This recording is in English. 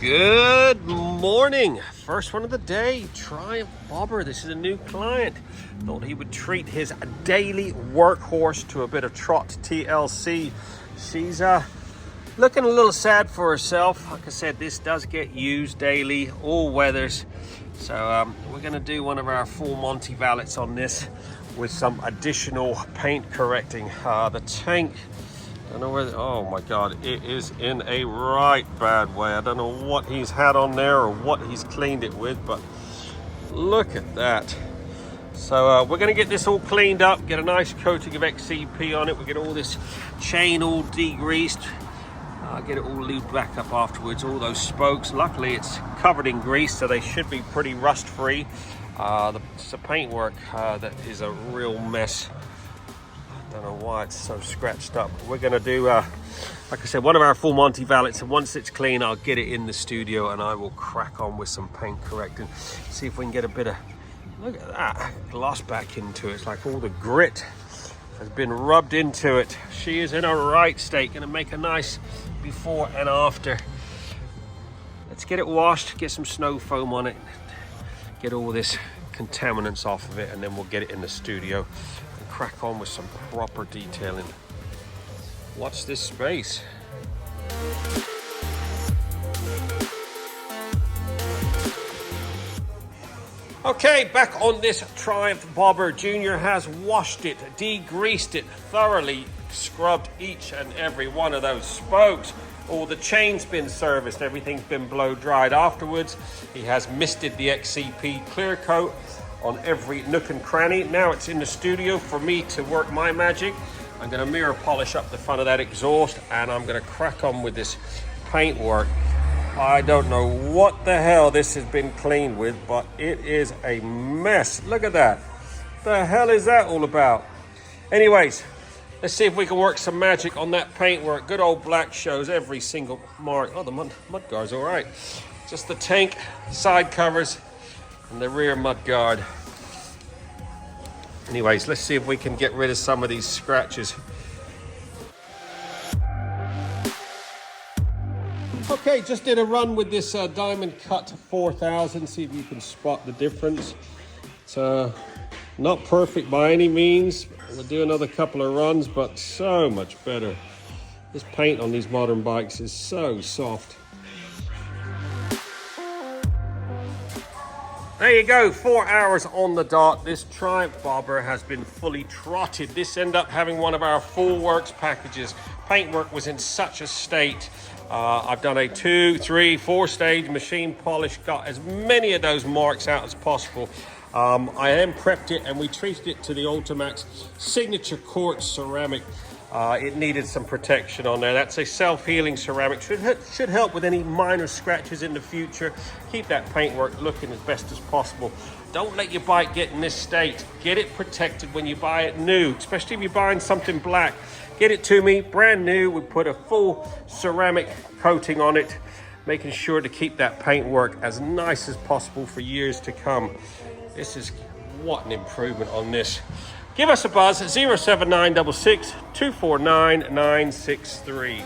Good morning. First one of the day, Triumph Bobber. This is a new client. Thought he would treat his daily workhorse to a bit of Trott TLC. She's looking a little sad for herself. Like I said, this does get used daily, all weathers. So we're going to do one of our full Monty Valets on this with some additional paint correcting. The tank, I don't know where, oh my God, it is in a right bad way. I don't know what he's had on there or what he's cleaned it with, but look at that. So we're gonna get this all cleaned up, get a nice coating of XCP on it. We get all this chain all degreased, get it all lubed back up afterwards, all those spokes. Luckily it's covered in grease, so they should be pretty rust free. The paintwork that is a real mess. Don't know why it's so scratched up. We're gonna do, like I said, one of our full Monty Valets, and once it's clean, I'll get it in the studio and I will crack on with some paint correcting. See if we can get a bit of, look at that, gloss back into it. It's like all the grit has been rubbed into it. She is in a right state. Gonna make a nice before and after. Let's get it washed, get some snow foam on it, get all this contaminants off of it, and then we'll get it in the studio and crack on with some proper detailing. Watch this space. Okay, back on this Triumph Bobber. Junior has washed it, degreased it, thoroughly scrubbed each and every one of those spokes. All the chain's been serviced, everything's been blow dried afterwards. He has misted the XCP clear coat on every nook and cranny. Now it's in the studio for me to work my magic. I'm gonna mirror polish up the front of that exhaust, and I'm gonna crack on with this paint work. I don't know what the hell this has been cleaned with, but it is a mess. Look at that. The hell is that all about? Anyways, let's see if we can work some magic on that paint work. Good old black shows every single mark. Oh, the mud guard's all right. Just the tank, side covers, and the rear mud guard. Anyways, let's see if we can get rid of some of these scratches. Okay, just did a run with this Diamond Cut 4000. See if you can spot the difference. It's not perfect by any means. We'll do another couple of runs, but so much better. This paint on these modern bikes is so soft. There you go, 4 hours on the dot. This Triumph Bobber has been fully trotted. This ended up having one of our full works packages. Paintwork was in such a state. I've done a 2, 3, 4 stage machine polish, got as many of those marks out as possible. I then prepped it and we treated it to the Ultimax signature quartz ceramic. It needed some protection on there. That's a self-healing ceramic. Should help with any minor scratches in the future. Keep that paintwork looking as best as possible. Don't let your bike get in this state. Get it protected when you buy it new, especially if you're buying something black. Get it to me brand new. We put a full ceramic coating on it, making sure to keep that paintwork as nice as possible for years to come. This is, what an improvement on this. Give us a buzz at 07966 249 963.